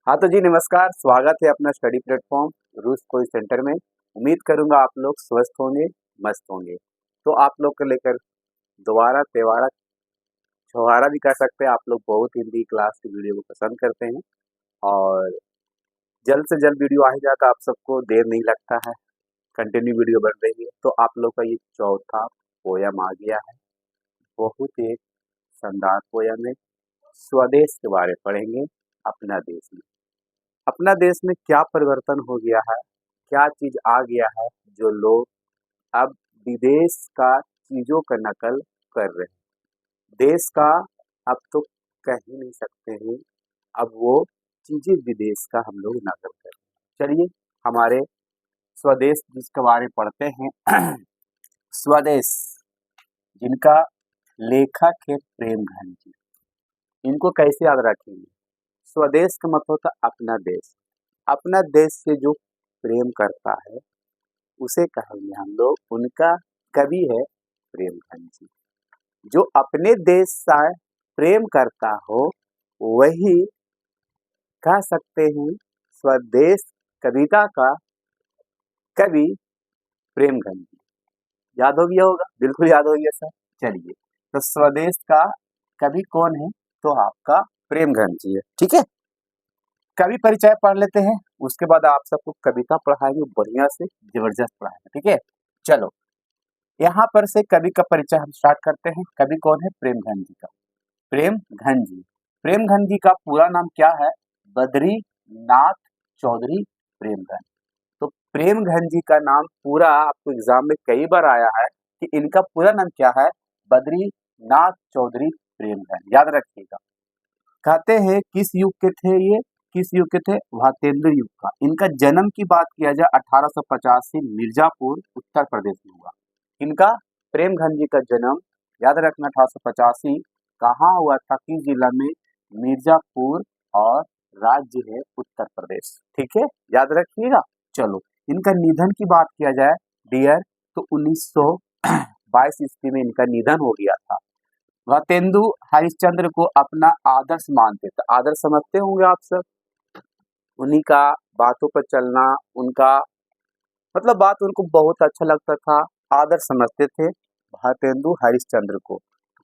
हाँ तो जी नमस्कार, स्वागत है अपना स्टडी प्लेटफॉर्म रूस कोई सेंटर में। उम्मीद करूंगा आप लोग स्वस्थ होंगे, मस्त होंगे। तो आप लोग को लेकर दोबारा त्योहारा छुहारा भी कह सकते हैं। आप लोग बहुत हिंदी क्लास की वीडियो को पसंद करते हैं और जल्द से जल्द वीडियो आ ही जाता, आप सबको देर नहीं लगता है। कंटिन्यू वीडियो बन रही है। तो आप लोग का ये चौथा पोयम आ गया है। बहुत एक शानदार पोयम है। स्वदेश के बारे में पढ़ेंगे। अपना देश में अपना देश में क्या परिवर्तन हो गया है, क्या चीज आ गया है जो लोग अब विदेश का चीजों का नकल कर रहे हैं। देश का अब तो कह ही नहीं सकते हैं, अब वो चीजें विदेश का हम लोग नकल कर रहे हैं। चलिए हमारे स्वदेश जिसके बारे में पढ़ते हैं। स्वदेश जिनका लेखक है प्रेमघन जी, इनको कैसे याद रखेंगे। स्वदेश का मतलब होता है अपना देश। अपना देश से जो प्रेम करता है उसे कहेंगे हम लोग, उनका कवि है प्रेमघन जी। जो अपने देश से प्रेम करता हो वही कह सकते हैं स्वदेश कविता का कवि प्रेमघन जी। याद हो गया होगा, बिल्कुल याद हो गया सर। चलिए तो स्वदेश का कवि कौन है, तो आपका प्रेमघन जी है। ठीक है, कवि परिचय पढ़ लेते हैं, उसके बाद आप सबको कविता पढ़ाएंगे, बढ़िया से जबरदस्त पढ़ाएंगे। ठीक है, चलो यहाँ पर से कवि का परिचय हम स्टार्ट करते हैं। कवि कौन है, प्रेमघन जी का। प्रेमघन जी, प्रेमघन जी का पूरा नाम क्या है, बद्रीनाथ चौधरी प्रेमघन। तो प्रेमघन जी का नाम पूरा आपको एग्जाम में कई बार आया है कि इनका पूरा नाम क्या है, बद्रीनाथ चौधरी प्रेमघन। याद रखिएगा। कहते हैं किस युग के थे ये, किस युग के थे, वातेंद्र युग का। इनका जन्म की बात किया जाए 1885 मिर्जापुर उत्तर प्रदेश में हुआ। इनका प्रेमघन जी का जन्म याद रखना 1885 कहाँ हुआ था, किस जिला में, मिर्जापुर, और राज्य है उत्तर प्रदेश। ठीक है, याद रखिएगा। चलो इनका निधन की बात किया जाए डियर, तो 1922 ईस्वी में इनका निधन हो गया था। वातेंदु हरिश्चंद्र को अपना आदर्श मानते थे। आदर्श समझते होंगे आप सब, उन्हीं का बातों पर चलना, उनका मतलब बात उनको बहुत अच्छा लगता था, आदर्श समझते थे वातेंदु हरिश्चंद्र को।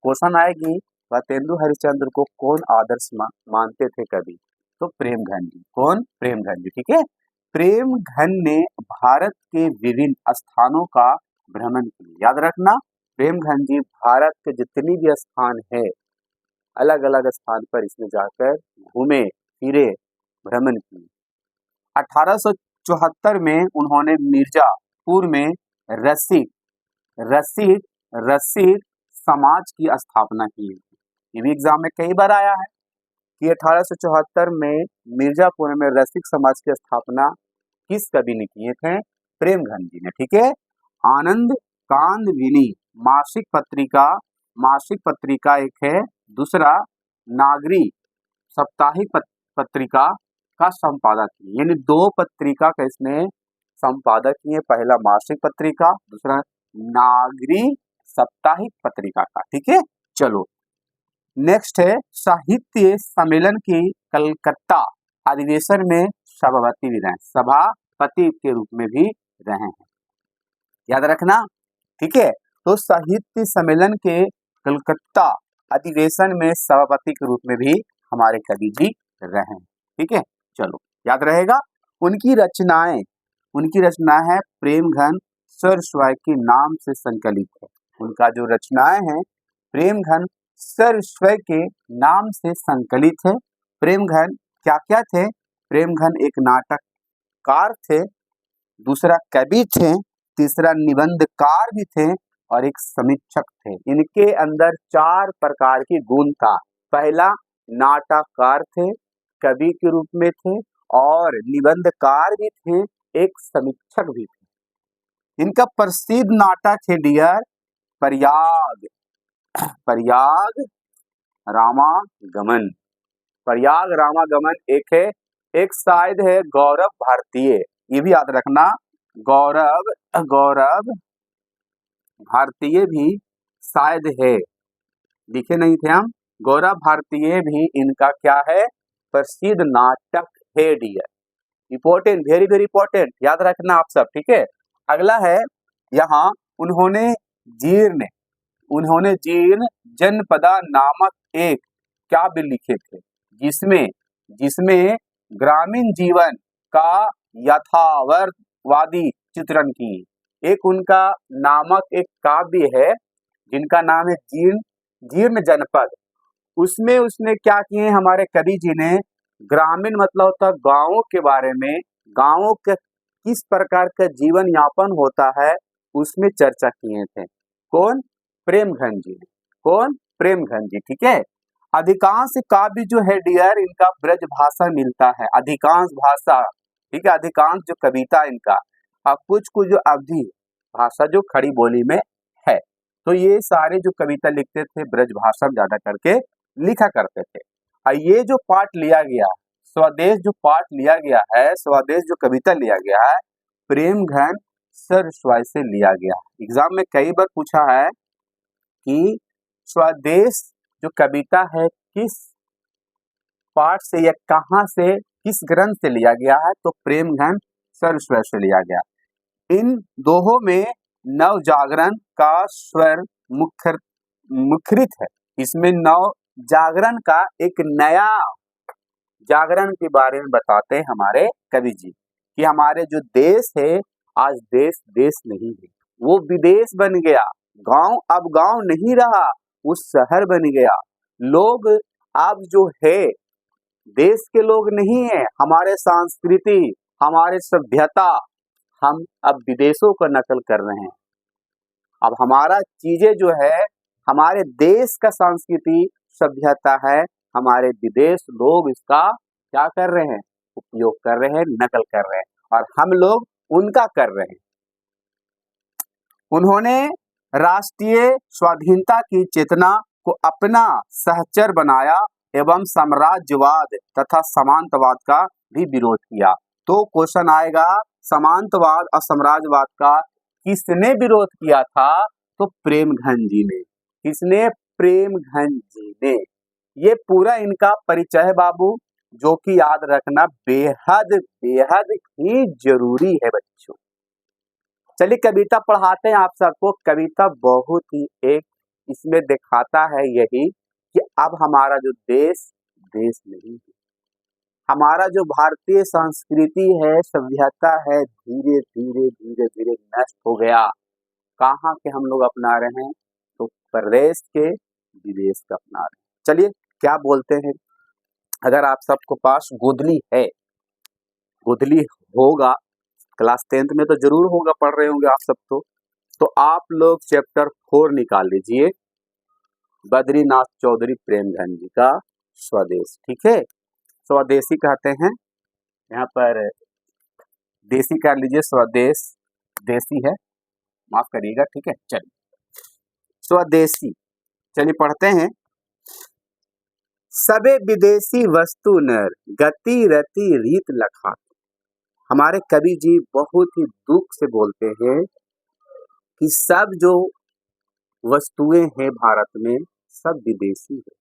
क्वेश्चन आएगी वातेंदु हरिश्चंद्र को कौन आदर्श मानते थे कभी, तो प्रेमघन जी। कौन, प्रेमघन जी। ठीक है, प्रेमघन ने भारत के विभिन्न स्थानों का भ्रमण किया। याद रखना, प्रेमघन जी भारत के जितनी भी स्थान है, अलग अलग स्थान पर इसमें जाकर घूमे फिरे, भ्रमण किए। 1874 में उन्होंने मिर्जापुर में रसिक रसिक रसिक समाज की स्थापना की। ये भी एग्जाम में कई बार आया है कि 1874 में मिर्जापुर में रसिक समाज की स्थापना किस कवि ने किए थे, प्रेमघन जी ने। ठीक है, आनंद कांदविनी मासिक पत्रिका एक है, दूसरा नागरी साप्ताहिक पत्रिका का संपादक है। यानी दो पत्रिका का इसने संपादक किए, पहला मासिक पत्रिका, दूसरा नागरी साप्ताहिक पत्रिका का। ठीक है, चलो नेक्स्ट है साहित्य सम्मेलन की कलकत्ता अधिवेशन में सभापति भी रहे, सभापति के रूप में भी रहे हैं। याद रखना। ठीक है, तो साहित्य सम्मेलन के कलकत्ता अधिवेशन में सभापति के रूप में भी हमारे कवि जी रहे हैं। ठीक है, चलो याद रहेगा। उनकी रचना है प्रेमघन सरस्वय के नाम से संकलित है। उनका जो रचनाएं हैं प्रेमघन सरस्वय के नाम से संकलित है। प्रेमघन क्या क्या थे, प्रेमघन एक नाटककार थे, दूसरा कवि थे, तीसरा निबंधकार भी थे, और एक समीक्षक थे। इनके अंदर 4 प्रकार की गुण था। पहला नाटककार थे, कवि के रूप में थे, और निबंधकार भी थे, एक समीक्षक भी थे। इनका प्रसिद्ध नाटक है डियर प्रयाग रामागमन। प्रयाग रामागमन एक है, एक शायद है गौरव भारतीय, ये भी याद रखना। गौरव भारतीय भी शायद है, लिखे नहीं थे हम। गौरव भारतीय भी इनका क्या है, प्रसिद्ध नाटक hey dear. Important, very very important, याद रखना आप सब, ठीक है। अगला है यहाँ, उन्होंने जीर्ण जनपदा नामक एक काव्य लिखे थे, जिसमें ग्रामीण जीवन का यथार्थवादी चित्रण की। एक उनका नामक एक काव्य है जिनका नाम है जीर्ण जनपद। उसमें उसने क्या किए, हमारे कवि जी ने ग्रामीण मतलब होता है गाँवों के बारे में, गाँवों के किस प्रकार का जीवन यापन होता है उसमें चर्चा किए थे। कौन? प्रेमघन जी ने। कौन? प्रेमघन जी, ठीक है। अधिकांश काव्य जो है डियर, इनका ब्रज भाषा मिलता है, अधिकांश भाषा, ठीक है, अधिकांश जो कविता इनका, और कुछ जो अवधि भाषा जो खड़ी बोली में है। तो ये सारे जो कविता लिखते थे ब्रज भाषा में ज्यादा करके लिखा करते थे। और ये जो पाठ लिया गया, स्वदेश जो पाठ लिया गया है, स्वदेश जो कविता लिया गया है, प्रेमघन सरस्वती से लिया गया। एग्जाम में कई बार पूछा है कि स्वदेश जो कविता है किस पाठ से या कहाँ से, किस ग्रंथ से लिया गया है, तो प्रेमघन सरस्वती से लिया गया। इन दोहों में नव जागरण का स्वर मुखरित है। इसमें नव जागरण का एक नया जागरण के बारे में बताते हैं हमारे कवि जी, कि हमारे जो देश है आज देश नहीं है, वो विदेश बन गया। गांव अब गांव नहीं रहा, वो शहर बन गया। लोग अब जो है देश के लोग नहीं है, हमारे संस्कृति, हमारे सभ्यता, हम अब विदेशों का नकल कर रहे हैं। अब हमारा चीजें जो है, हमारे देश का संस्कृति सभ्यता है, हमारे विदेश लोग इसका क्या कर रहे हैं, उपयोग कर रहे हैं, नकल कर रहे हैं, और हम लोग उनका कर रहे हैं। उन्होंने राष्ट्रीय स्वाधीनता की चेतना को अपना सहचर बनाया एवं साम्राज्यवाद तथा सामंतवाद का भी विरोध किया। तो क्वेश्चन आएगा, सामंतवाद और साम्राज्यवाद का किसने विरोध किया था? तो प्रेमघन जी ने। किसने? प्रेमघन जी ने। ये पूरा इनका परिचय है बाबू, जो कि याद रखना बेहद बेहद ही जरूरी है बच्चों। चलिए कविता पढ़ाते हैं आप सबको। कविता बहुत ही एक इसमें दिखाता है यही कि अब हमारा जो देश नहीं है, हमारा जो भारतीय संस्कृति है, सभ्यता है, धीरे धीरे नष्ट हो गया। कहाँ के हम लोग अपना रहे हैं? तो प्रदेश के विदेश का अपना रहे हैं। चलिए क्या बोलते हैं, अगर आप सबको पास गोदली है, गोदली होगा, क्लास 10th में तो जरूर होगा, पढ़ रहे होंगे आप सब तो आप लोग चैप्टर 4 निकाल लीजिए, बद्रीनाथ चौधरी प्रेमघन जी का स्वदेश, ठीक है। स्वदेशी कहते हैं, यहाँ पर देसी कर लीजिए, स्वदेश देसी है, माफ करिएगा, ठीक है। चलिए स्वदेशी, चलिए पढ़ते हैं। सबे विदेशी वस्तु नर, गति रति रीत लखा। हमारे कवि जी बहुत ही दुख से बोलते हैं कि सब जो वस्तुएं हैं भारत में सब विदेशी है,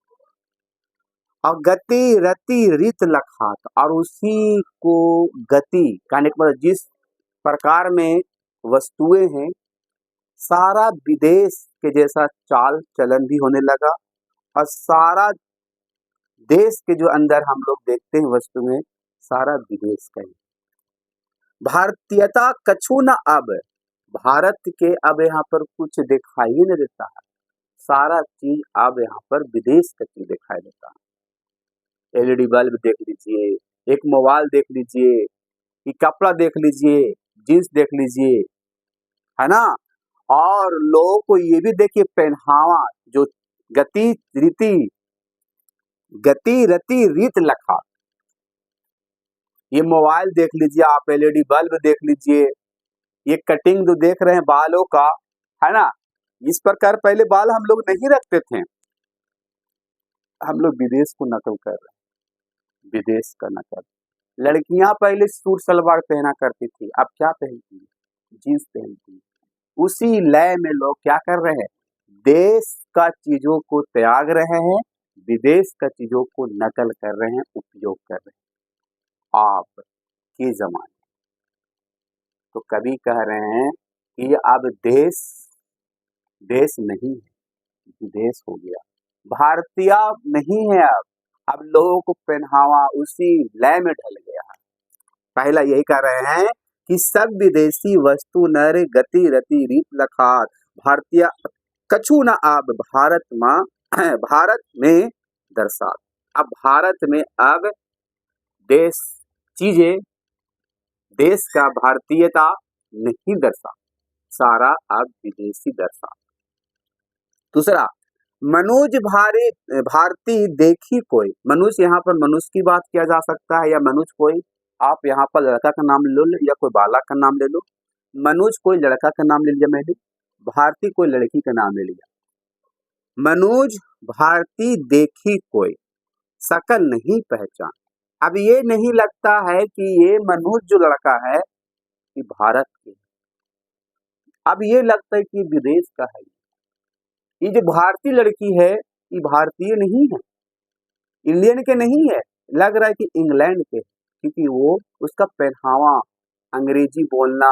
और गति रति रीत लखात, और उसी को गति कहने के मतलब जिस प्रकार में वस्तुएं हैं सारा विदेश के जैसा चाल चलन भी होने लगा, और सारा देश के जो अंदर हम लोग देखते हैं वस्तुएं सारा विदेश का ही। भारतीयता कछु न अब, भारत के अब यहाँ पर कुछ दिखाई नहीं देता है, सारा चीज अब यहाँ पर विदेश का चीज दिखाई देता है। एलईडी बल्ब देख लीजिए, एक मोबाइल देख लीजिए, एक कपड़ा देख लीजिए, जींस देख लीजिए, है ना। और लोगों को ये भी देखिए पहनावा, जो गति रति रीत लखा, ये मोबाइल देख लीजिए आप, एलईडी बल्ब देख लीजिए, ये कटिंग जो देख रहे हैं बालों का, है ना, इस प्रकार पहले बाल हम लोग नहीं रखते थे। हम लोग विदेश को नकल कर रहे हैं, विदेश का नकल। लड़कियां पहले सूट सलवार पहना करती थी, अब क्या पहनती है? जींस पहनती है। उसी लय में लोग क्या कर रहे हैं? देश का चीजों को त्याग रहे हैं, विदेश का चीजों को नकल कर रहे हैं, उपयोग कर रहे हैं। आप के जमाने। तो कवि कह रहे हैं कि अब देश देश नहीं है, विदेश हो गया, भारतीय नहीं है अब लोगों को पहनावा उसी लय में ढल गया है। पहला यही कह रहे हैं कि सब विदेशी वस्तु नर गति रति रीत लखात, भारतीय कछु न अब भारत में दर्शात। अब भारत में अब देश चीजें देश का भारतीयता नहीं दर्शा, सारा अब विदेशी दर्शा। दूसरा, मनुज भारती देखी कोई, मनुष्य यहाँ पर मनुष्य की बात किया जा सकता है या मनुज कोई, आप यहाँ पर लड़का का नाम ले लो या कोई बालक का नाम ले लो। मनुज कोई लड़का का नाम ले लिया मैंने, भारती कोई लड़की का नाम ले लिया। मनुज भारती देखी कोई, शकल नहीं पहचान। अब ये नहीं लगता है कि ये मनुज जो लड़का है कि भारत के, अब ये लगता है कि विदेश का है। ये जो भारतीय लड़की है ये भारतीय नहीं है, इंडियन के नहीं है, लग रहा है कि इंग्लैंड के, क्योंकि वो उसका पहनावा, अंग्रेजी बोलना,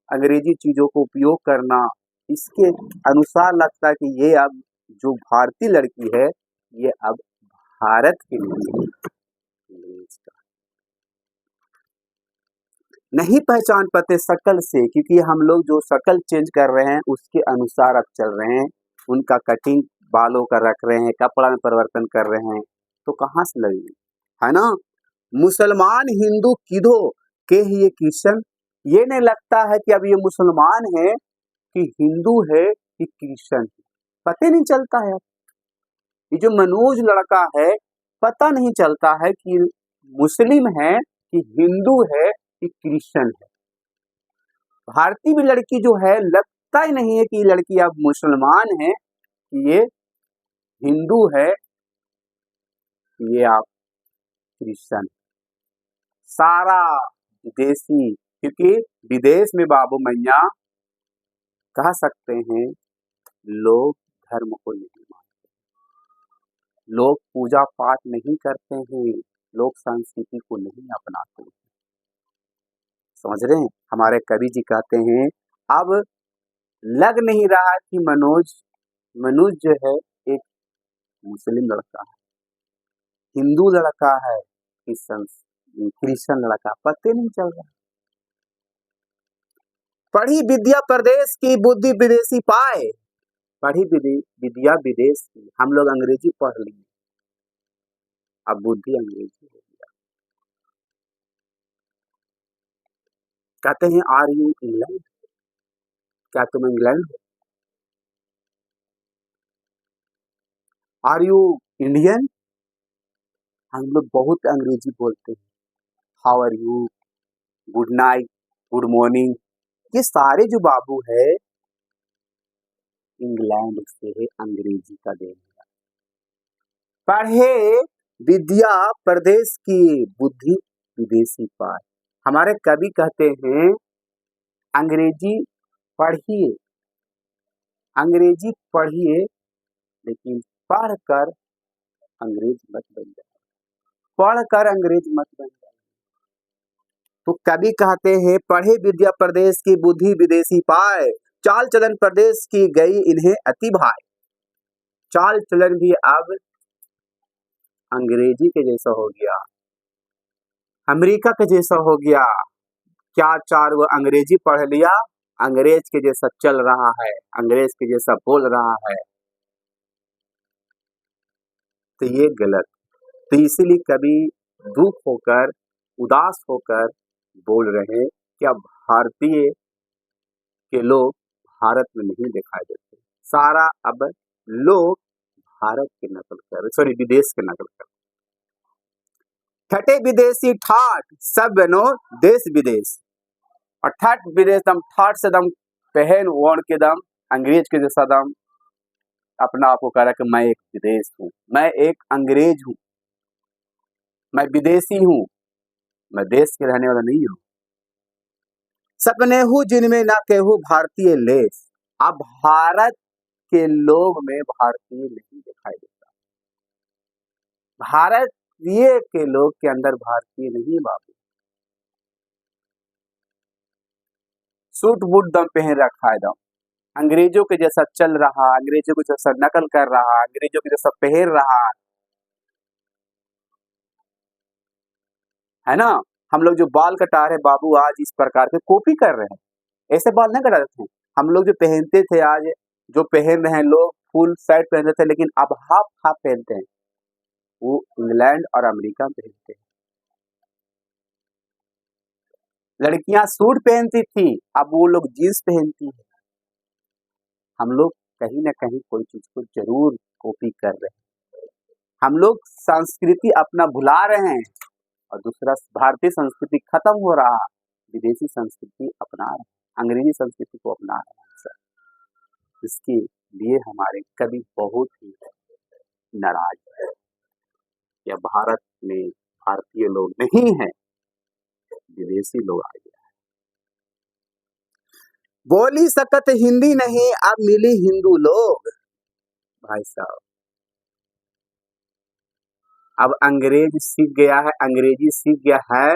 अंग्रेजी चीजों को उपयोग करना, इसके अनुसार लगता है कि ये अब जो भारतीय लड़की है ये अब भारत की नहीं पहचान पाते शकल से, क्योंकि हम लोग जो शकल चेंज कर रहे हैं उसके अनुसार अब चल रहे हैं, उनका कटिंग बालों का रख रहे हैं, कपड़ा में परिवर्तन कर रहे हैं, तो कहाँ से लगेंगे, है ना। मुसलमान हिंदू किधो के ही ये क्रिश्चियन, ये नहीं लगता है कि अब ये मुसलमान है कि हिंदू है कि क्रिश्चियन है, पता नहीं चलता है। ये जो मनोज लड़का है पता नहीं चलता है कि मुस्लिम है कि हिंदू है कि क्रिश्चियन है। भारतीय भी लड़की जो है लगता ही नहीं है कि ये लड़की अब मुसलमान है कि ये हिंदू है कि ये आप क्रिश्चियन। सारा विदेशी, क्योंकि विदेश में बाबू मैया कह सकते हैं लोग धर्म को नहीं मानते, लोग पूजा पाठ नहीं करते हैं, लोग संस्कृति को नहीं अपनाते हैं। समझ रहे हैं, हमारे कवि जी कहते हैं अब लग नहीं रहा कि मनोज जो है एक मुस्लिम लड़का है, हिंदू लड़का है, क्रिश्चियन लड़का, पता नहीं चल रहा। पढ़ी विद्या प्रदेश की बुद्धि विदेशी पाए, पढ़ी विद्या विदेश की, हम लोग अंग्रेजी पढ़ लिए, अब बुद्धि अंग्रेजी हो गया। कहते हैं आर यू इंग्लैंड, क्या तुम इंग्लैंड हो? Are you Indian? हम लोग बहुत अंग्रेजी बोलते हैं, how are you, good night, good morning, ये सारे जो बाबू है इंग्लैंड से है, अंग्रेजी का देन है। पढ़े विद्या प्रदेश की बुद्धि विदेशी पाए। हमारे कवि कहते हैं अंग्रेजी पढ़िए, अंग्रेजी पढ़िए, लेकिन पढ़कर अंग्रेज मत बन जाए, पढ़कर अंग्रेज मत बन जाए। तो कवि कहते हैं पढ़े विद्या प्रदेश की बुद्धि विदेशी पाए, चाल चलन प्रदेश की गई इन्हें अति भाई। चाल चलन भी अब अंग्रेजी के जैसा हो गया, अमेरिका के जैसा हो गया। क्या चार वो अंग्रेजी पढ़ लिया, अंग्रेज के जैसा चल रहा है, अंग्रेज के जैसा बोल रहा है, तो ये गलत। तो इसीलिए कभी दुख होकर उदास होकर बोल रहे हैं कि अब भारतीय के लोग भारत में नहीं दिखाई देते, सारा अब लोग भारत की नकल कर, सॉरी विदेश की नकल कर। ठटे विदेशी ठाट सब बनो देश विदेश, और ठाट विदेश दम, ठाट से दम पहन ओढ़ के दम अंग्रेज के जैसा दम अपना आपको कह रहा है कि मैं एक विदेश हूँ, मैं एक अंग्रेज हूँ, मैं विदेशी हूँ, मैं देश के रहने वाला नहीं हूँ। सपने हूँ जिनमें ना केहू भारतीय लेस, अब भारत के लोग में भारतीय नहीं दिखाई देता। भारत भारतीय के लोग के अंदर भारतीय नहीं बाबू। सूट बूट दम पहन रखा है, दम अंग्रेजों के जैसा चल रहा, अंग्रेजों के जैसा नकल कर रहा, अंग्रेजों के जैसा पहन रहा है ना। हम लोग जो बाल कटा रहे बाबू आज इस प्रकार के कॉपी कर रहे हैं, ऐसे बाल नहीं कटा रहे थे हम लोग। जो पहनते थे आज जो पहन रहे हैं लोग, फुल शर्ट पहनते थे, लेकिन अब हाफ हाफ पहनते हैं, वो इंग्लैंड और अमेरिका में पहनते हैं। लड़कियां सूट पहनती थी, अब वो लोग जींस पहनती है। हम लोग कहीं ना कहीं कोई चीज को जरूर कॉपी कर रहे हैं। हम लोग संस्कृति अपना भुला रहे हैं और दूसरा भारतीय संस्कृति खत्म हो रहा, विदेशी संस्कृति अपना रहे, अंग्रेजी संस्कृति को अपना रहे हैं सर। इसके लिए हमारे कवि बहुत ही नाराज है। या भारत में भारतीय लोग नहीं है, विदेशी लोग आ गए। बोली सकत हिंदी नहीं, अब मिली हिंदू लोग। भाई साहब अब अंग्रेज सीख गया है, अंग्रेजी सीख गया है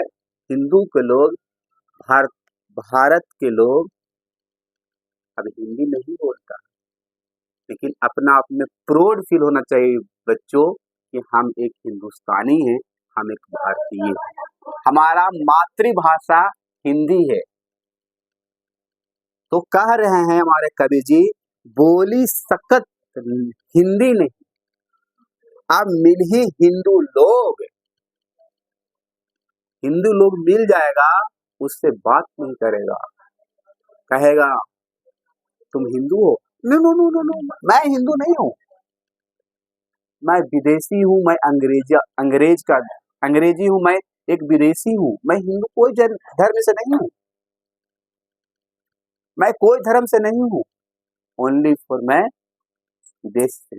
हिंदू के लोग, भारत के लोग अब हिंदी नहीं बोलता। लेकिन अपना आप में प्राउड फील होना चाहिए बच्चों कि हम एक हिंदुस्तानी हैं, हम एक भारतीय हैं, हमारा मातृभाषा हिंदी है। तो कह रहे हैं हमारे कवि जी, बोली सकत हिंदी नहीं, अब मिल ही हिंदू लोग। हिंदू लोग मिल जाएगा, उससे बात नहीं करेगा, कहेगा तुम हिंदू हो। No no no no no, मैं हिंदू नहीं हूं, मैं विदेशी हूं, मैं अंग्रेजी हूं, मैं एक विदेशी हूं, मैं हिंदू कोई धर्म से नहीं हूं, मैं कोई धर्म से नहीं हूं, ओनली फॉर मैं देश से।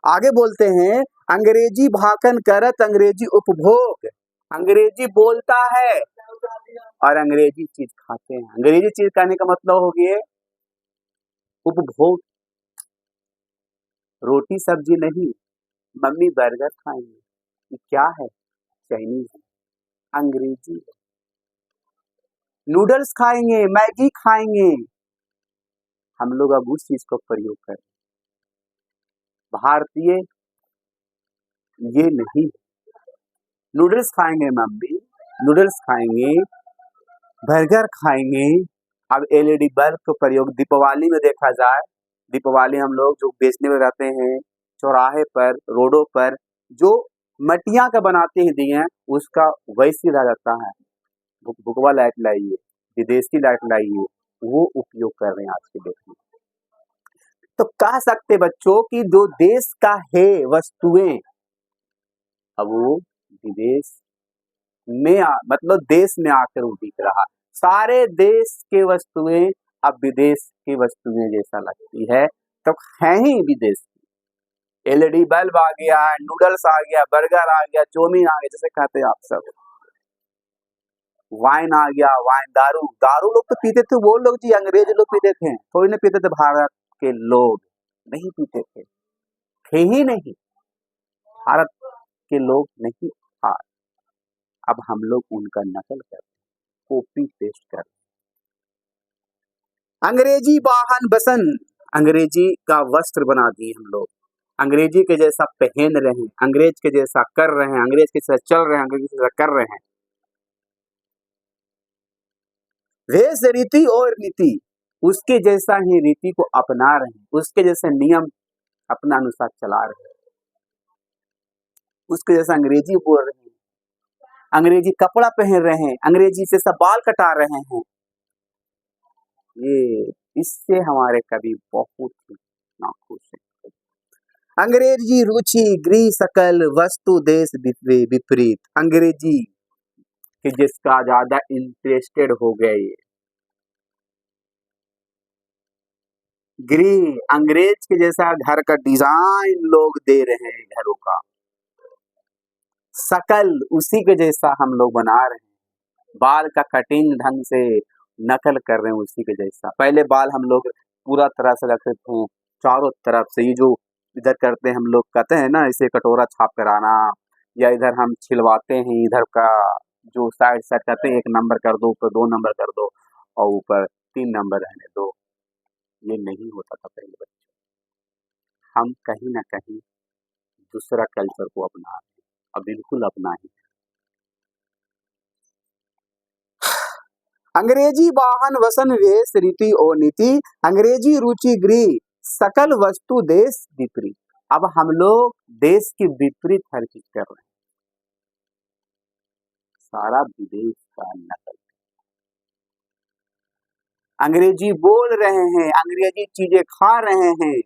आगे बोलते हैं, अंग्रेजी भाषण करत अंग्रेजी उपभोग। अंग्रेजी बोलता है और अंग्रेजी चीज खाते हैं। अंग्रेजी चीज खाने का मतलब हो गया उपभोग। रोटी सब्जी नहीं, मम्मी बर्गर खाएंगे, क्या है, चाइनीज है, अंग्रेजी है। नूडल्स खाएंगे, मैगी खाएंगे, हम लोग अब उस चीज को प्रयोग करें। भारतीय ये नहीं, नूडल्स खाएंगे मम्मी, नूडल्स खाएंगे, बर्गर खाएंगे। अब एलईडी बल्ब का प्रयोग दीपावली में देखा जाए, दीपावली हम लोग जो बेचने में रहते हैं चौराहे पर, रोडों पर, जो मटिया का बनाते हैं दिए, उसका वैसे रह जाता है, भुकवा लाइट लाइए, विदेशी लाइट लाइए, वो उपयोग कर रहे हैं आज के डेट में। तो कह सकते बच्चों कि जो देश का है वस्तुएं, अब वो विदेश में मतलब देश में आकर वो बिक रहा। सारे देश के वस्तुएं अब विदेश की वस्तुएं जैसा लगती है, तो है ही विदेश की। एलईडी बल्ब आ गया, नूडल्स आ गया, बर्गर आ गया, चौमीन आ गया, जैसे कहते हैं आप सब, वाइन आ गया, वाइन, दारू लोग तो पीते थे, वो लोग जी अंग्रेज लोग पीते थे, थोड़ी ना पीते थे, भारत के लोग नहीं पीते थे ही नहीं, भारत के लोग नहीं था। अब हम लोग उनका नकल कर, कॉपी पेस्ट कर। अंग्रेजी वाहन बसन, अंग्रेजी का वस्त्र बना दिए हम लोग, अंग्रेजी के जैसा पहन रहे हैं, अंग्रेज के जैसा कर रहे हैं, अंग्रेज के जैसा चल रहे हैं, अंग्रेज के जैसा कर रहे हैं। वेश रीति और नीति उसके जैसा ही रीति को अपना रहे हैं, उसके जैसे नियम अपना अनुसार चला रहे हैं, उसके जैसा अंग्रेजी बोल रहे हैं, अंग्रेजी कपड़ा पहन रहे हैं, अंग्रेजी जैसा बाल कटा रहे हैं। ये इससे हमारे कवि बहुत ही नाखुश है। अंग्रेजी रुचि गृह सकल वस्तु देश विपरीत, अंग्रेजी कि जिसका ज्यादा इंटरेस्टेड हो गए, गृह अंग्रेज के जैसा घर का डिजाइन लोग दे रहे हैं घरों का, सकल उसी के जैसा हम लोग बना रहे हैं, बाल का कटिंग ढंग से नकल कर रहे हैं उसी के जैसा। पहले बाल हम लोग पूरा तरह से रखते थे चारों तरफ से, ये जो इधर करते हैं हम लोग, कहते हैं ना इसे कटोरा छाप कर आना, या इधर हम छिलवाते हैं इधर का जो साइड साइड कहते हैं 1 नंबर कर दो, ऊपर 2 नंबर कर दो और ऊपर 3 नंबर रहने दो। ये नहीं होता था पहले बच्चों। हम कहीं ना कहीं दूसरा कल्चर को अपना रहे हैं, अब बिल्कुल अपना ही। अंग्रेजी वाहन वसन वेश रीति ओ नीति, अंग्रेजी रुचि गृह सकल वस्तु देश विपरीत। अब हम लोग देश के विपरीत हर चीज कर रहे हैं, सारा विदेश का नकल। अंग्रेजी बोल रहे हैं, अंग्रेजी चीजें खा रहे हैं,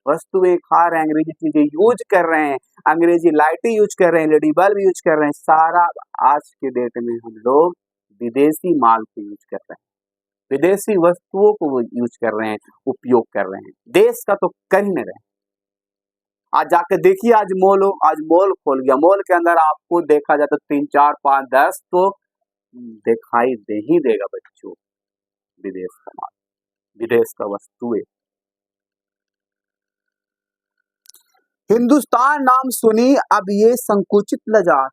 वस्तुएं खा रहे हैं, अंग्रेजी चीजें यूज कर रहे हैं, अंग्रेजी लाइटें यूज कर रहे हैं, लेडी बल्ब यूज कर रहे हैं। सारा आज के डेट में हम लोग विदेशी माल को यूज कर रहे हैं, विदेशी वस्तुओं को यूज कर रहे हैं, उपयोग कर रहे हैं। देश का तो कर ही नहीं रहे। आज जाकर देखिए, आज मॉल खोल गया, मॉल के अंदर आपको देखा जाए तो 3 4 5 10 तो दिखाई दे ही देगा बच्चों विदेश का माल, विदेश का वस्तुएं। हिंदुस्तान नाम सुनी अब ये संकुचित लजात।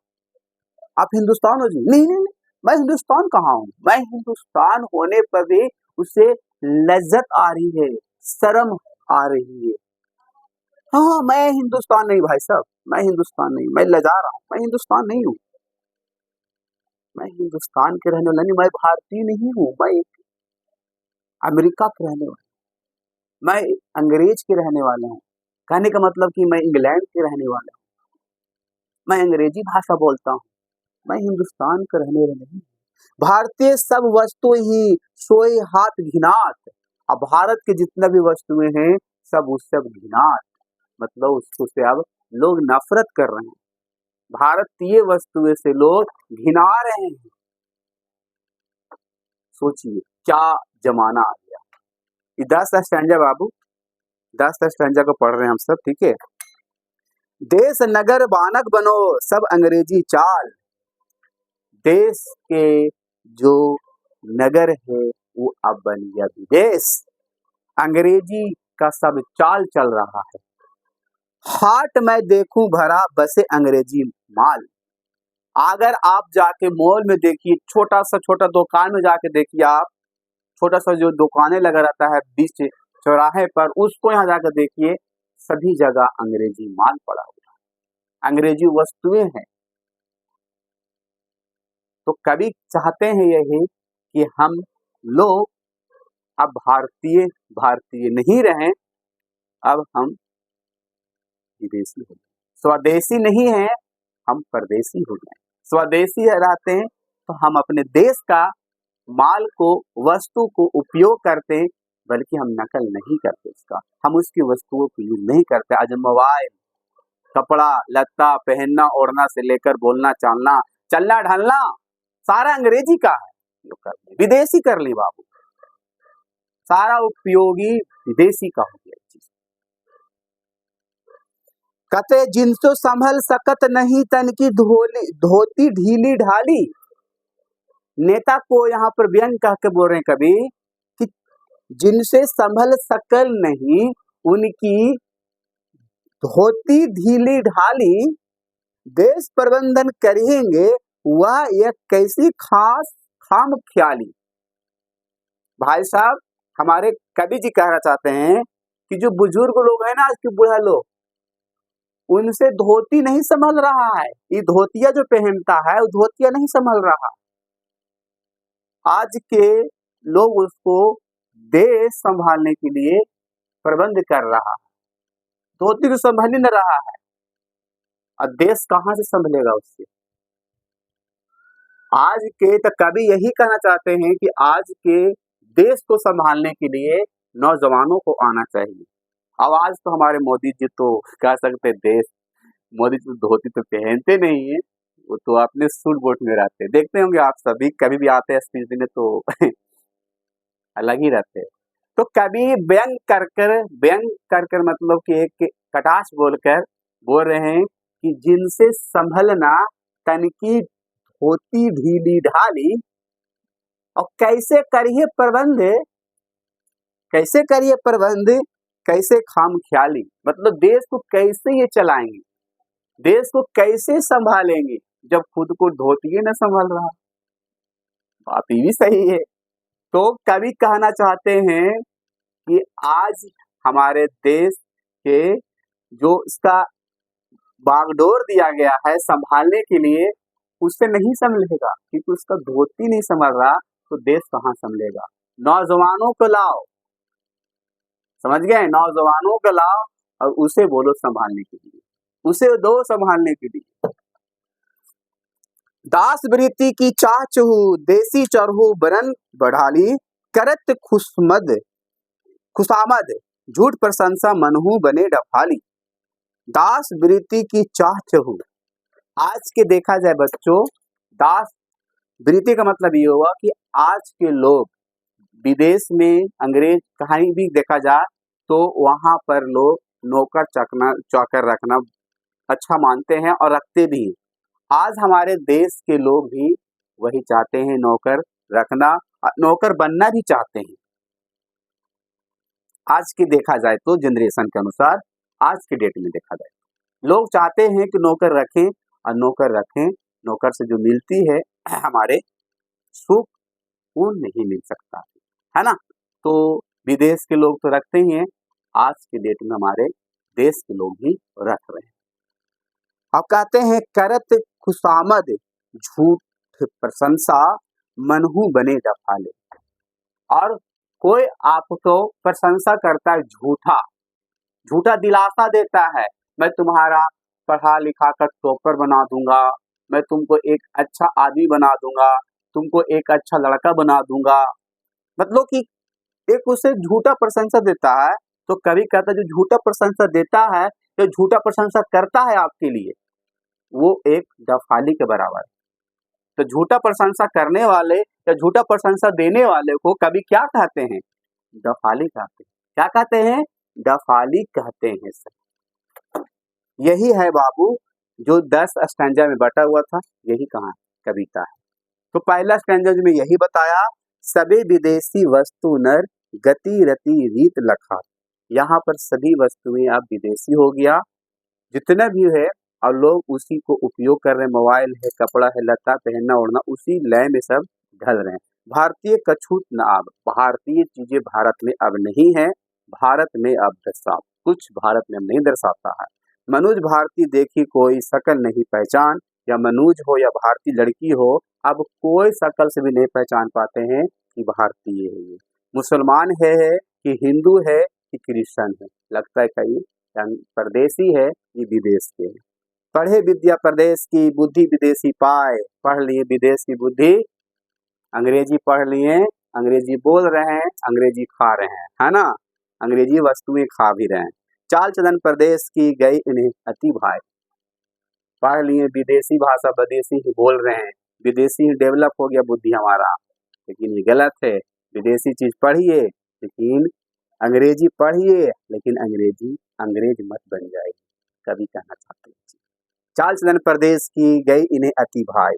आप हिंदुस्तान हो जी? नहीं नहीं नहीं, मैं हिंदुस्तान कहाँ हूँ? मैं हिंदुस्तान होने पर भी उसे लज्जत आ रही है, शर्म आ रही है। हाँ, मैं हिंदुस्तान नहीं भाई साहब, मैं हिंदुस्तान नहीं, मैं लजा रहा हूँ, मैं हिंदुस्तान नहीं हूँ। मैं हिंदुस्तान के रहने वाला नहीं, मैं भारतीय नहीं हूँ, मैं अमेरिका के रहने वाला, मैं अंग्रेज के रहने वाला हूँ। कहने का मतलब कि मैं इंग्लैंड के रहने वाला हूँ, मैं अंग्रेजी भाषा बोलता हूँ, मैं हिंदुस्तान का रहने वाला नहीं। भारतीय सब वस्तु ही सोए हाथ घिनात। अब भारत के जितना भी वस्तुएं हैं सब उससे अब घिनात, मतलब उसको से अब लोग नफरत कर रहे हैं, भारतीय वस्तुएं से लोग घिना रहे हैं। सोचिए क्या जमाना आ गया। 10 स्टैंजा बाबू, 10 स्टैंजा को पढ़ रहे हैं हम सब, ठीक है। देश नगर बानक बनो सब अंग्रेजी चाल, देश के जो नगर है वो अब बन गया विदेश, अंग्रेजी का सब चाल चल रहा है। हाट में देखूं भरा बसे अंग्रेजी माल। अगर आप जाके मॉल में देखिए, छोटा दुकान में जाके देखिए, आप छोटा सा जो दुकानें लगा रहता है बीच चौराहे पर, उसको यहाँ जाकर देखिए, सभी जगह अंग्रेजी माल पड़ा हुआ है, अंग्रेजी वस्तुएं हैं। तो कभी चाहते हैं यही कि हम लोग अब भारतीय नहीं रहे, अब हम विदेशी हो गए, स्वदेशी नहीं है, हम परदेशी हो गए। स्वदेशी रहते हैं तो हम अपने देश का माल को, वस्तु को उपयोग करते हैं, बल्कि हम नकल नहीं करते उसका, हम उसकी वस्तुओं को यूज नहीं करते। आज मोबाइल, कपड़ा लत्ता, पहनना ओढ़ना से लेकर बोलना चालना, चलना ढलना सारा अंग्रेजी का है, विदेशी कर ली बाबू, सारा उपयोगी विदेशी का हो गया चीज। कते जिनसो संभल सकत नहीं तन की धोती ढीली ढाली। नेता को यहाँ पर व्यंग कह के बोल रहे हैं कभी कि जिनसे संभल सकल नहीं उनकी धोती ढीली ढाली, देश प्रबंधन करेंगे वह एक कैसी खास खाम ख्याली। भाई साहब हमारे कवि जी कहना चाहते हैं कि जो बुजुर्ग लोग हैं ना, आज के बूढ़ा लोग, उनसे धोती नहीं संभल रहा है, ये धोतिया जो पहनता है वो धोतिया नहीं संभल रहा। आज के लोग उसको देश संभालने के लिए प्रबंध कर रहा है, धोती तो संभल ही न रहा है, और देश कहाँ से संभलेगा उससे। आज के तो कभी यही कहना चाहते हैं कि आज के देश को संभालने के लिए नौजवानों को आना चाहिए। अब आज तो हमारे मोदी जी तो कह सकते देश, मोदी जी धोती तो पहनते नहीं है, वो तो अपने सूट बूट में रहते हैं, देखते होंगे आप सभी, कभी भी आते हैं स्पीच देने तो अलग ही रहते हैं। तो कभी व्यंग कर मतलब कि एक कटाक्ष बोलकर बोल रहे हैं कि जिनसे संभलना तन की धोती ढीली ढाली, और कैसे करिए प्रबंध कैसे खामख्याली, मतलब देश को कैसे ये चलाएंगे, देश को कैसे संभालेंगे जब खुद को धोती न संभाल रहा। बात ये भी सही है। तो कवि कहना चाहते हैं कि आज हमारे देश के जो इसका बागडोर दिया गया है संभालने के लिए, उससे नहीं संभलेगा, क्योंकि उसका धोती नहीं संभल रहा तो देश कहाँ संभलेगा। नौजवानों को लाओ, समझ गए, नौजवानों को लाओ और उसे बोलो संभालने के लिए, उसे दो संभालने के लिए। दास वृत्ति की चाह चहु, देसी चरहु बरन बढ़ाली, करत खुशामद झूठ प्रशंसा मनहु बने डफाली। दास वृत्ति की चाह चहु, आज के देखा जाए बच्चों, दास वृत्ति का मतलब ये हुआ कि आज के लोग विदेश में, अंग्रेज कहीं भी देखा जाए तो वहां पर लोग नौकर चाकर रखना अच्छा मानते हैं और रखते भी। आज हमारे देश के लोग भी वही चाहते हैं, नौकर रखना, नौकर बनना भी चाहते हैं। आज की देखा जाए तो जनरेशन के अनुसार, आज के डेट में देखा जाए लोग चाहते हैं कि नौकर रखें, और नौकर रखें, नौकर से जो मिलती है हमारे सुख वो नहीं मिल सकता है ना। तो विदेश के लोग तो रखते ही हैं, आज के डेट में हमारे देश के लोग भी रख रहे हैं। अब कहते हैं करत खुशामद झूठ प्रशंसा मनहु बने डफाले, और कोई आपको प्रशंसा करता है, झूठा दिलासा देता है, मैं तुम्हारा पढ़ा लिखा कर टॉपर बना दूंगा, मैं तुमको एक अच्छा आदमी बना दूंगा, तुमको एक अच्छा लड़का बना दूंगा, मतलब कि एक उसे झूठा प्रशंसा देता है। तो कभी कहता है जो झूठा प्रशंसा देता है, जो झूठा प्रशंसा करता है आपके लिए, वो एक डफाली के बराबर है। तो झूठा प्रशंसा करने वाले या झूठा प्रशंसा देने वाले को कभी क्या कहते हैं, डफाली कहते हैं। क्या कहते हैं, डफाली कहते हैं सर। यही है बाबू जो 10 स्टैंजा में बटा हुआ था, यही कहानी कविता है। तो पहला स्टैंजा में यही बताया, सभी विदेशी वस्तु नर गति रति रीत लखा। यहाँ पर सभी वस्तुएं अब विदेशी हो गया, जितना भी है, और लोग उसी को उपयोग कर रहे हैं। मोबाइल है, कपड़ा है, लता पहनना ओढ़ना, उसी लय में सब ढल रहे हैं। भारतीय कछूत न अब, भारतीय चीजें भारत में अब नहीं है, भारत में अब कुछ भारत में अब नहीं दर्शाता है। मनुज भारती देखी कोई शकल नहीं पहचान, या मनुज हो या भारतीय लड़की हो, अब कोई शकल से भी नहीं पहचान पाते हैं कि भारतीय है ये, मुसलमान है कि हिंदू है कि क्रिश्चियन है, लगता है कहीं परदेसी है ये विदेश के है। पढ़े विद्या प्रदेश की बुद्धि विदेशी पाए, पढ़ लिए विदेश की बुद्धि, अंग्रेजी पढ़ लिए, अंग्रेजी बोल रहे हैं, अंग्रेजी खा रहे हैं, है ना, अंग्रेजी वस्तुएं खा भी रहे हैं। चाल चलन प्रदेश की गई इन्हें अति भाई, पढ़ लिए विदेशी भाषा विदेशी ही बोल रहे हैं, विदेशी ही डेवलप हो गया बुद्धि हमारा, लेकिन ये गलत है। विदेशी चीज पढ़िए लेकिन अंग्रेजी पढ़िए, लेकिन अंग्रेजी अंग्रेज मत बन जाएगी, कभी कहना चाहते हैं। चाल चलन प्रदेश की गई इन्हें अति भाई,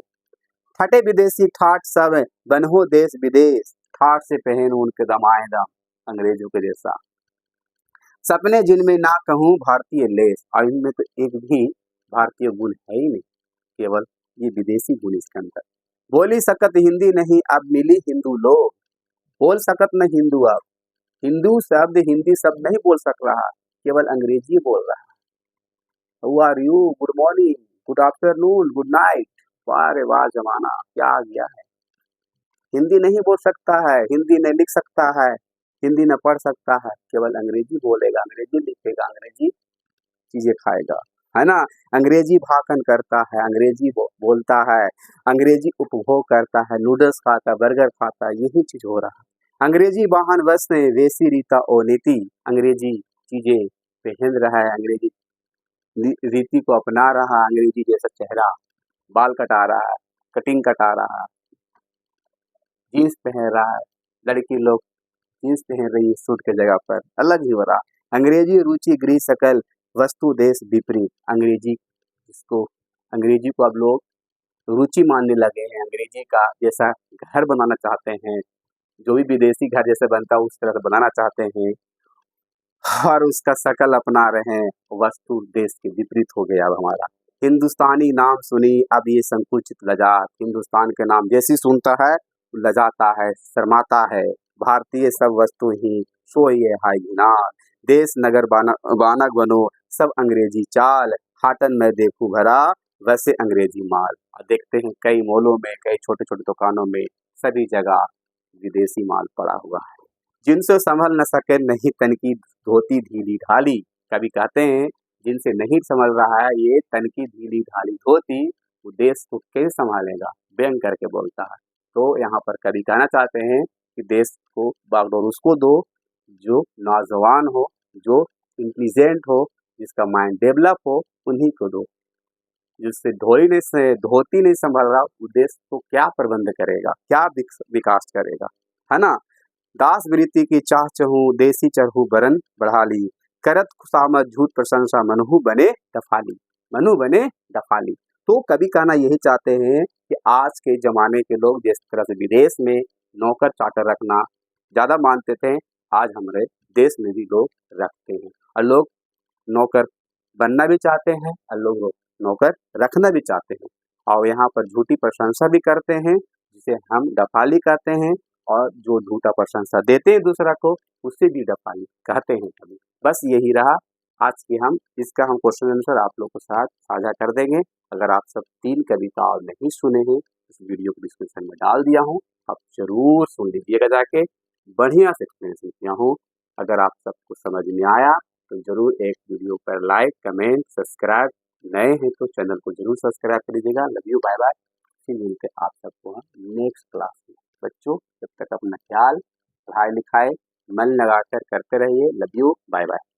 ठटे विदेशी ठाट सब बनहो देश विदेश, ठाट से पहन उनके दमाए दम अंग्रेजों के जैसा। सपने जिनमें ना कहूँ भारतीय लेस, और इनमें तो एक भी भारतीय गुण है ही नहीं, केवल ये विदेशी गुण इसके अंदर। बोली सकत हिंदी नहीं अब मिली हिंदू लोग, बोल सकत न हिंदू, अब हिंदू शब्द हिंदी शब्द नहीं बोल सक रहा, केवल अंग्रेजी बोल रहा है। How are you, good morning, good afternoon, good night, वाह रे वाह जमाना क्या आ गया है। हिंदी नहीं बोल सकता है, हिंदी नहीं लिख सकता है, हिंदी न पढ़ सकता है, केवल अंग्रेजी बोलेगा, अंग्रेजी लिखेगा, अंग्रेजी चीजें खाएगा, है ना। अंग्रेजी भाषण करता है, अंग्रेजी बोलता है, अंग्रेजी उपभोग करता है, नूडल्स खाता है, बर्गर खाता है, यही चीज हो रहा है। अंग्रेजी वाहन वस्त्र वेसी रीता ओ नीति, अंग्रेजी चीजें पहन रहा है, अंग्रेजी रीति को अपना रहा, अंग्रेजी जैसा चेहरा, बाल कटा रहा है, कटिंग कटा रहा है, जीन्स पहन रहा है, लड़की लोग जीन्स पहन रही है सूट के जगह पर, अलग ही हो रहा। अंग्रेजी रुचि गृह सकल वस्तु देश विपरीत, अंग्रेजी इसको, अंग्रेजी को अब लोग रुचि मानने लगे हैं, अंग्रेजी का जैसा घर बनाना चाहते हैं, जो भी विदेशी घर जैसे बनता है उस तरह से बनाना चाहते हैं। और उसका शकल अपना रहे हैं, वस्तु देश के विपरीत हो गया अब हमारा। हिंदुस्तानी नाम सुनी अब ये संकुचित लजात, हिंदुस्तान के नाम जैसी सुनता है लजाता है, शर्माता है। भारतीय सब वस्तु ही सोइए हाय घिनाल, देश नगर बानक बनो सब अंग्रेजी चाल, हाटन में देखूं भरा वैसे अंग्रेजी माल। और देखते हैं कई मॉलों में, कई छोटे छोटे दुकानों में, सभी जगह विदेशी माल पड़ा हुआ है। जिनसे संभल न सके नहीं तन की धोती ढीली ढाली, कभी कहते हैं जिनसे नहीं संभल रहा है ये तन की ढीली ढाली धोती, वो देश को कैसे संभालेगा, व्यंग करके बोलता है। तो यहाँ पर कभी कहना चाहते हैं कि देश को बागडोर उसको दो जो नौजवान हो, जो इंटेलिजेंट हो, जिसका माइंड डेवलप हो, उन्हीं को दो। जिससे धोती नहीं संभल रहा वो देश को क्या प्रबंध करेगा, क्या विकास करेगा, है ना। दास वृत्ति की चाह चहूँ देसी चरहू बरन बढ़ा ली, करत खुशामद झूठ प्रशंसा मनहु बने दफाली, मनु बने दफाली। तो कभी कहना यही चाहते हैं कि आज के जमाने के लोग जिस तरह से विदेश में नौकर चाकर रखना ज्यादा मानते थे, आज हमारे देश में भी लोग रखते हैं, और लोग नौकर बनना भी चाहते हैं और लोग नौकर रखना भी चाहते हैं। और यहाँ पर झूठी प्रशंसा भी करते हैं जिसे हम दफाली कहते हैं, और जो झूठा प्रशंसा देते हैं दूसरा को उससे भी दफाली कहते हैं कभी। बस यही रहा आज की इसका हम क्वेश्चन आंसर आप लोग के साथ साझा कर देंगे। अगर आप सब 3 कविता और नहीं सुने हैं, इस वीडियो को डिस्क्रिप्शन में डाल दिया हूँ, आप जरूर सुन लीजिएगा जाके, बढ़िया से एक्सप्लेनेशन किया हूँ। अगर आप सबको समझ में आया तो जरूर एक वीडियो पर लाइक, कमेंट, सब्सक्राइब, नए हैं तो चैनल को जरूर सब्सक्राइब कर लीजिएगा। Love you, bye bye. फिर मिलते आप सबको नेक्स्ट क्लास में। बच्चों जब तक अपना ख्याल, पढ़ाई लिखाई मन लगाकर करते रहिए। Love you, bye bye.